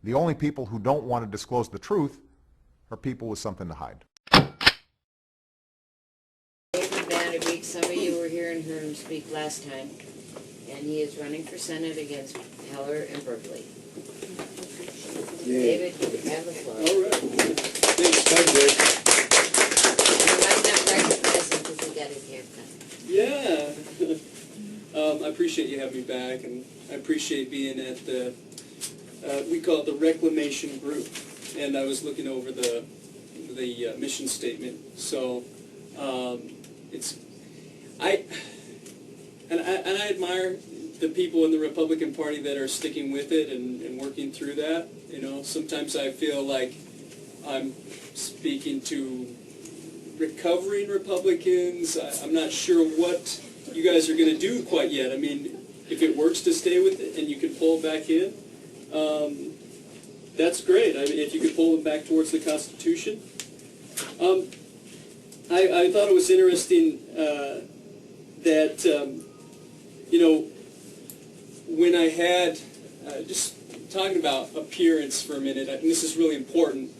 The only people who don't want to disclose the truth are people with something to hide. David Vanderbeek, some of you were here and heard him speak last time, and he is running for Senate against Heller and Berkeley. David, you have the floor. All right. Thanks, Dave. You might not recognize him because he got his hair cut. Yeah. I appreciate you having me back, and I appreciate being at the, we call it the Reclamation Group, and I was looking over the mission statement. So I admire the people in the Republican Party that are sticking with it and working through that. You know, sometimes I feel like I'm speaking to recovering Republicans. I'm not sure what you guys are going to do quite yet. I mean, if it works to stay with it and you can pull it back in, that's great. I mean, if you could pull it back towards the Constitution. I thought it was interesting that, you know, when I had, just talking about appearance for a minute, and this is really important.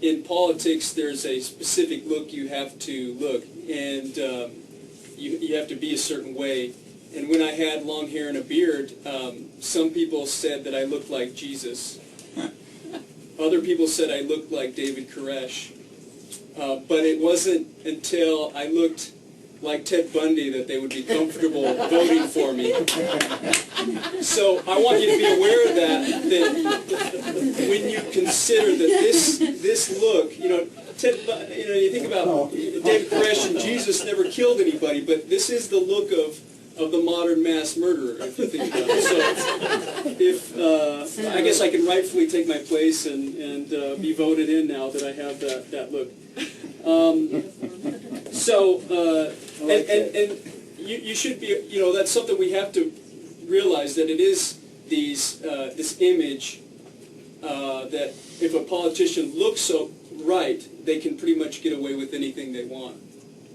In politics, there's a specific look you have to look, and you have to be a certain way. And when I had long hair and a beard, some people said that I looked like Jesus. Other people said I looked like David Koresh. But it wasn't until I looked like Ted Bundy that they would be comfortable voting for me. So I want you to be aware of that when you consider that this look, you know, you think about David Koresh and Jesus never killed anybody, but this is the look of the modern mass murderer, if you think about it. So I guess I can rightfully take my place and be voted in now that I have that look. And you should be, you know, that's something we have to realize, that it is this image that if a politician looks so right, they can pretty much get away with anything they want.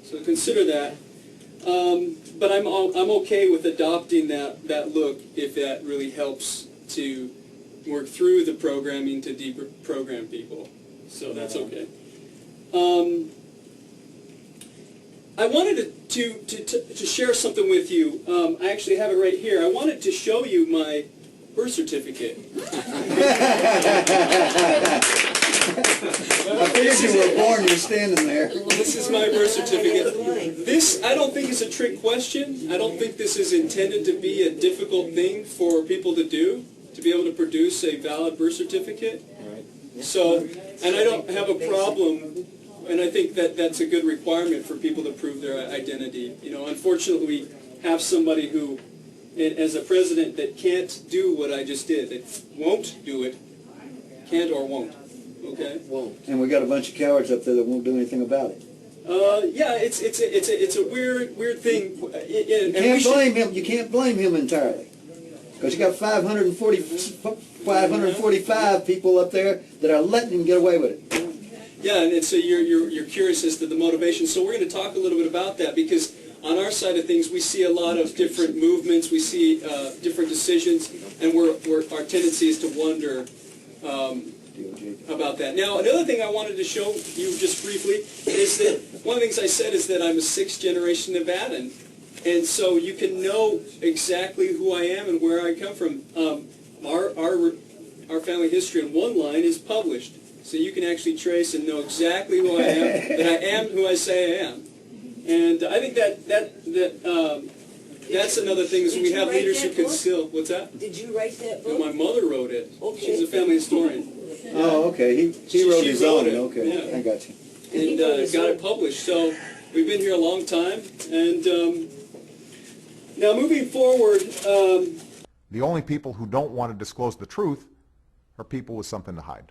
So consider that. But I'm okay with adopting that look if that really helps to work through the programming to deprogram people. So that's okay. I wanted to share something with you. I actually have it right here. I wanted to show you my birth certificate. I figured you were born, you're standing there. This is my birth certificate. This, I don't think, is a trick question. I don't think this is intended to be a difficult thing for people to do, to be able to produce a valid birth certificate. So, and I don't have a problem, and I think that that's a good requirement for people to prove their identity. You know, unfortunately, we have somebody who, as a president, that can't do what I just did, that won't do it, can't or won't. Okay. And we got a bunch of cowards up there that won't do anything about it. Yeah, it's a weird thing. You can't blame him entirely, because you got 545 people up there that are letting him get away with it. Yeah, and so you're curious as to the motivation. So we're going to talk a little bit about that, because on our side of things, we see a lot of different movements, we see different decisions, and our tendency is to wonder about that. Now, another thing I wanted to show you just briefly is that one of the things I said is that I'm a sixth-generation Nevadan, and so you can know exactly who I am and where I come from. Our family history in one line is published, so you can actually trace and know exactly who I am, that I am who I say I am. And I think that's another thing, is we have leaders who conceal. What's that? Did you write that book? No, my mother wrote it. Okay. She's a family historian. Oh, okay. He wrote his own. It. Okay, Yeah. I got you. And got it published. So we've been here a long time. And now moving forward. The only people who don't want to disclose the truth are people with something to hide.